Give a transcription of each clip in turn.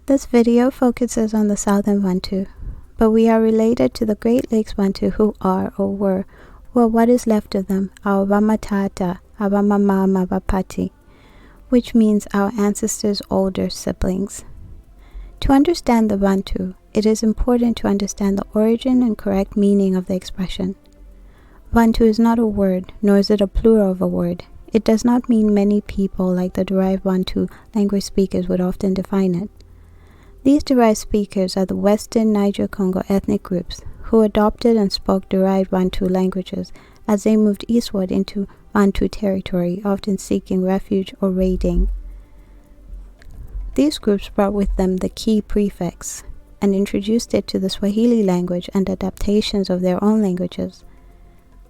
This video focuses on the Southern Bantu, but we are related to the Great Lakes Bantu who are or were, well, what is left of them, our Vamatata, our Mama Bapati, which means our ancestors' older siblings. To understand the Bantu, it is important to understand the origin and correct meaning of the expression. Bantu is not a word, nor is it a plural of a word. It does not mean many people like the derived Bantu language speakers would often define it. These derived speakers are the Western Niger-Congo ethnic groups who adopted and spoke derived Bantu languages as they moved eastward into Bantu territory, often seeking refuge or raiding. These groups brought with them the key prefix and introduced it to the Swahili language and adaptations of their own languages.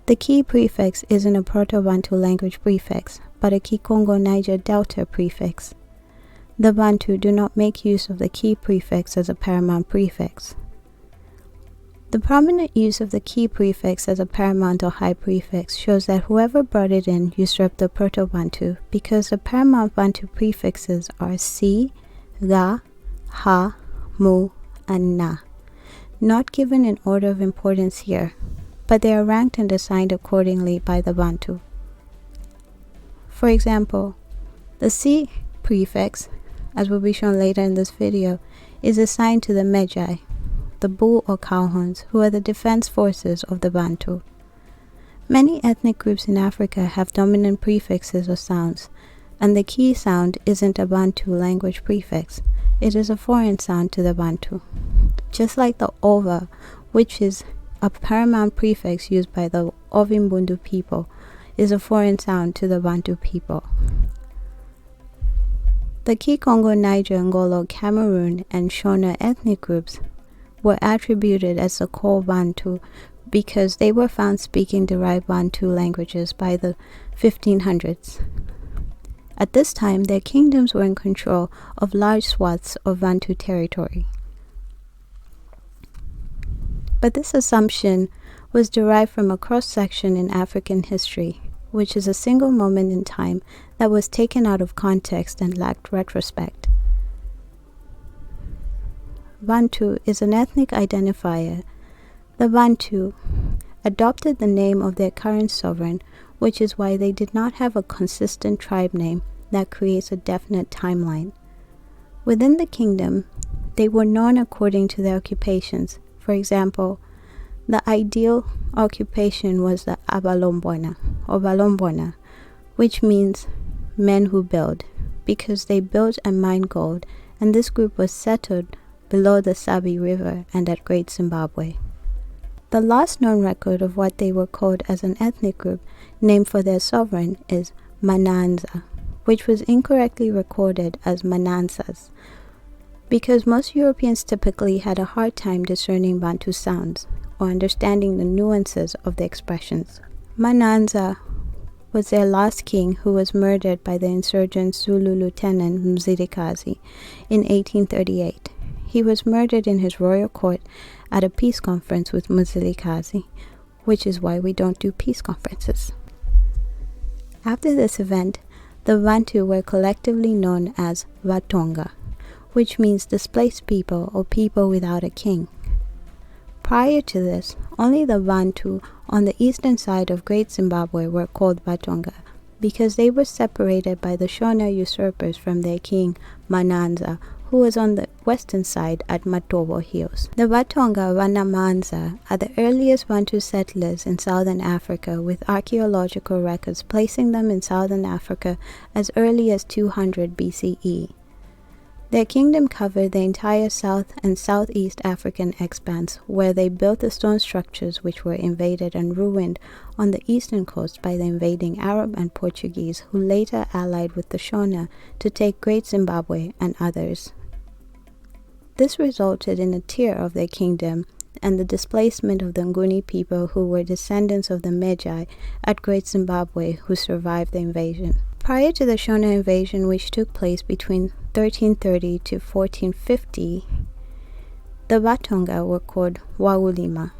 The key prefix isn't a Proto-Bantu language prefix, but a Kikongo-Niger Delta prefix. The Bantu do not make use of the key prefix as a paramount prefix. The prominent use of the key prefix as a paramount or high prefix shows that whoever brought it in usurped the Proto-Bantu because the paramount Bantu prefixes are si, ga, ha, mu, and na, not given in order of importance here, but they are ranked and assigned accordingly by the Bantu. For example, the si prefix, as will be shown later in this video, is assigned to the Magi, the bull or cowhorns, who are the defense forces of the Bantu. Many ethnic groups in Africa have dominant prefixes or sounds, and the key sound isn't a Bantu language prefix. It is a foreign sound to the Bantu. Just like the ova, which is a paramount prefix used by the Ovimbundu people, is a foreign sound to the Bantu people. The Kikongo, Niger, Ngolo, Cameroon, and Shona ethnic groups were attributed as the core Bantu because they were found speaking derived Bantu languages by the 1500s. At this time, their kingdoms were in control of large swaths of Bantu territory. But this assumption was derived from a cross-section in African history, which is a single moment in time that was taken out of context and lacked retrospect. Bantu is an ethnic identifier. The Bantu adopted the name of their current sovereign, which is why they did not have a consistent tribe name that creates a definite timeline. Within the kingdom, they were known according to their occupations. For example, the ideal occupation was the abalombwana or balombwana, which means men who build, because they built and mined gold, and this group was settled below the Sabi River and at Great Zimbabwe. The last known record of what they were called as an ethnic group named for their sovereign is Mananza, which was incorrectly recorded as Manansas, because most Europeans typically had a hard time discerning Bantu sounds or understanding the nuances of the expressions. Mananza was their last king, who was murdered by the insurgent Zulu lieutenant Mzilikazi in 1838. He was murdered in his royal court at a peace conference with Mzilikazi, which is why we don't do peace conferences. After this event, the Bantu were collectively known as Batonga, which means displaced people or people without a king. Prior to this, only the Bantu on the eastern side of Great Zimbabwe were called Batonga because they were separated by the Shona usurpers from their king Mananza, who was on the western side at Matobo Hills. The Batonga Vanamanza are the earliest Bantu settlers in southern Africa, with archaeological records placing them in southern Africa as early as 200 BCE. Their kingdom covered the entire south and southeast African expanse, where they built the stone structures which were invaded and ruined on the eastern coast by the invading Arab and Portuguese, who later allied with the Shona to take Great Zimbabwe and others. This resulted in a tear of their kingdom and the displacement of the Nguni people, who were descendants of the Magi at Great Zimbabwe, who survived the invasion. Prior to the Shona invasion, which took place between 1330 to 1450, the Batonga were called Waulima,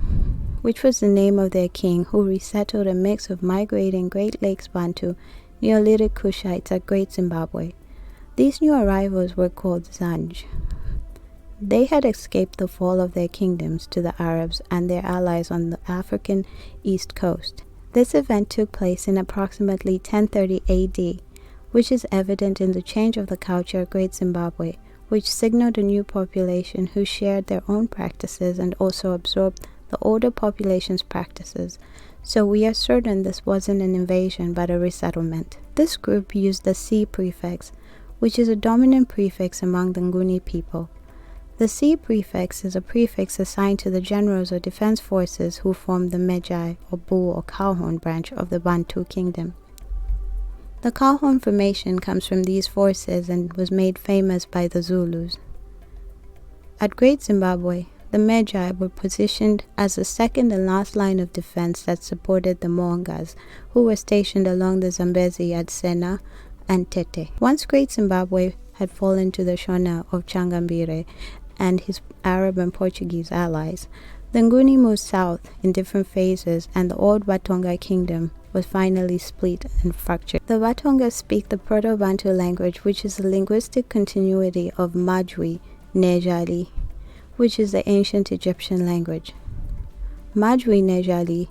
which was the name of their king, who resettled a mix of migrating Great Lakes Bantu, Neolithic Kushites at Great Zimbabwe. These new arrivals were called Zanj. They had escaped the fall of their kingdoms to the Arabs and their allies on the African east coast. This event took place in approximately 1030 AD, which is evident in the change of the culture of Great Zimbabwe, which signaled a new population who shared their own practices and also absorbed the older population's practices. So we are certain this wasn't an invasion but a resettlement. This group used the C prefix, which is a dominant prefix among the Nguni people. The C prefix is a prefix assigned to the generals or defense forces who formed the Medjay or bull or cowhorn branch of the Bantu kingdom. The cowhorn formation comes from these forces and was made famous by the Zulus. At Great Zimbabwe, the Medjay were positioned as the second and last line of defense that supported the Mongas, who were stationed along the Zambezi at Sena and Tete. Once Great Zimbabwe had fallen to the Shona of Changambire and his Arab and Portuguese allies, the Nguni moved south in different phases, and the old Batonga kingdom was finally split and fractured. The Batonga speak the Proto-Bantu language, which is a linguistic continuity of Majwi Nejali, which is the ancient Egyptian language. Majwi Nejali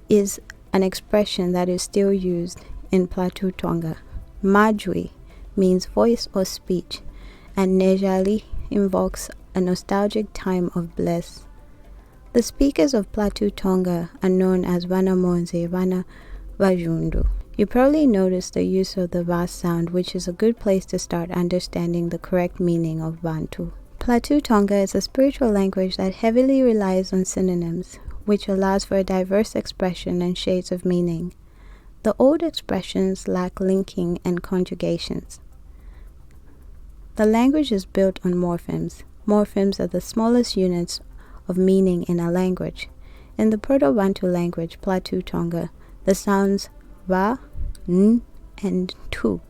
is an expression that is still used in Plateau Tonga. Majwi means voice or speech, and Nejali invokes a nostalgic time of bliss. The speakers of Plateau Tonga are known as Vanamonze Vana Vajundu. You probably noticed the use of the Va sound, which is a good place to start understanding the correct meaning of Bantu. Plateau Tonga is a spiritual language that heavily relies on synonyms, which allows for a diverse expression and shades of meaning. The old expressions lack linking and conjugations. The language is built on morphemes. Morphemes are the smallest units of meaning in a language. In the Proto-Bantu language, Plateau Tonga, the sounds va, n, and tu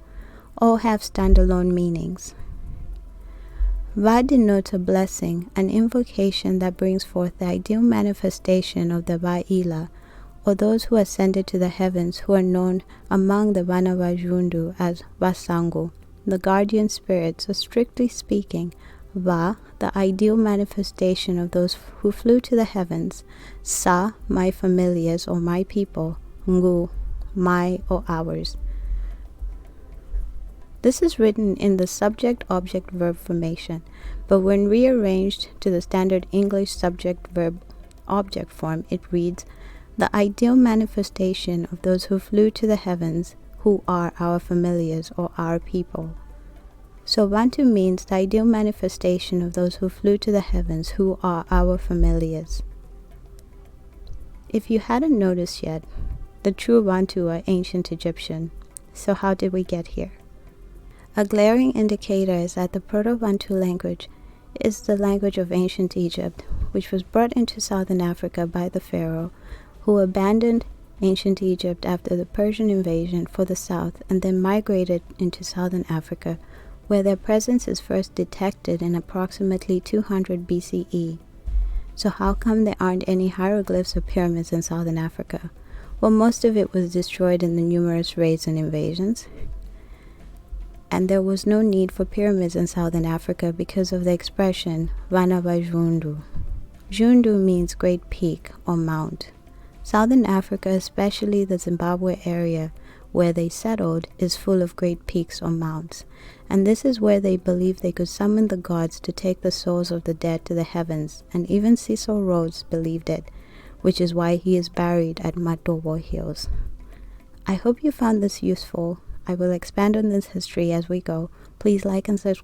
all have standalone meanings. Va denotes a blessing, an invocation that brings forth the ideal manifestation of the Va'ila, or those who ascended to the heavens, who are known among the Vanavajundu as Vasangu, the guardian spirits. So strictly speaking, Va, the ideal manifestation of those who flew to the heavens. Sa, my familiars or my people. Ngu, my or ours. This is written in the subject-object-verb formation, but when rearranged to the standard English subject-verb-object form, it reads, the ideal manifestation of those who flew to the heavens, who are our familiars or our people. So Bantu means the ideal manifestation of those who flew to the heavens, who are our familiars. If you hadn't noticed yet, the true Bantu are ancient Egyptian. So how did we get here? A glaring indicator is that the Proto-Bantu language is the language of ancient Egypt, which was brought into southern Africa by the pharaoh, who abandoned ancient Egypt after the Persian invasion for the south and then migrated into southern Africa, where their presence is first detected in approximately 200 BCE. So how come there aren't any hieroglyphs or pyramids in southern Africa? Well, most of it was destroyed in the numerous raids and invasions, and there was no need for pyramids in southern Africa because of the expression Vanavajundu. Jundu means great peak or mount. Southern Africa, especially the Zimbabwe area where they settled, is full of great peaks or mounts, and this is where they believed they could summon the gods to take the souls of the dead to the heavens, and even Cecil Rhodes believed it, which is why he is buried at Matobo Hills. I hope you found this useful. I will expand on this history as we go. Please like and subscribe.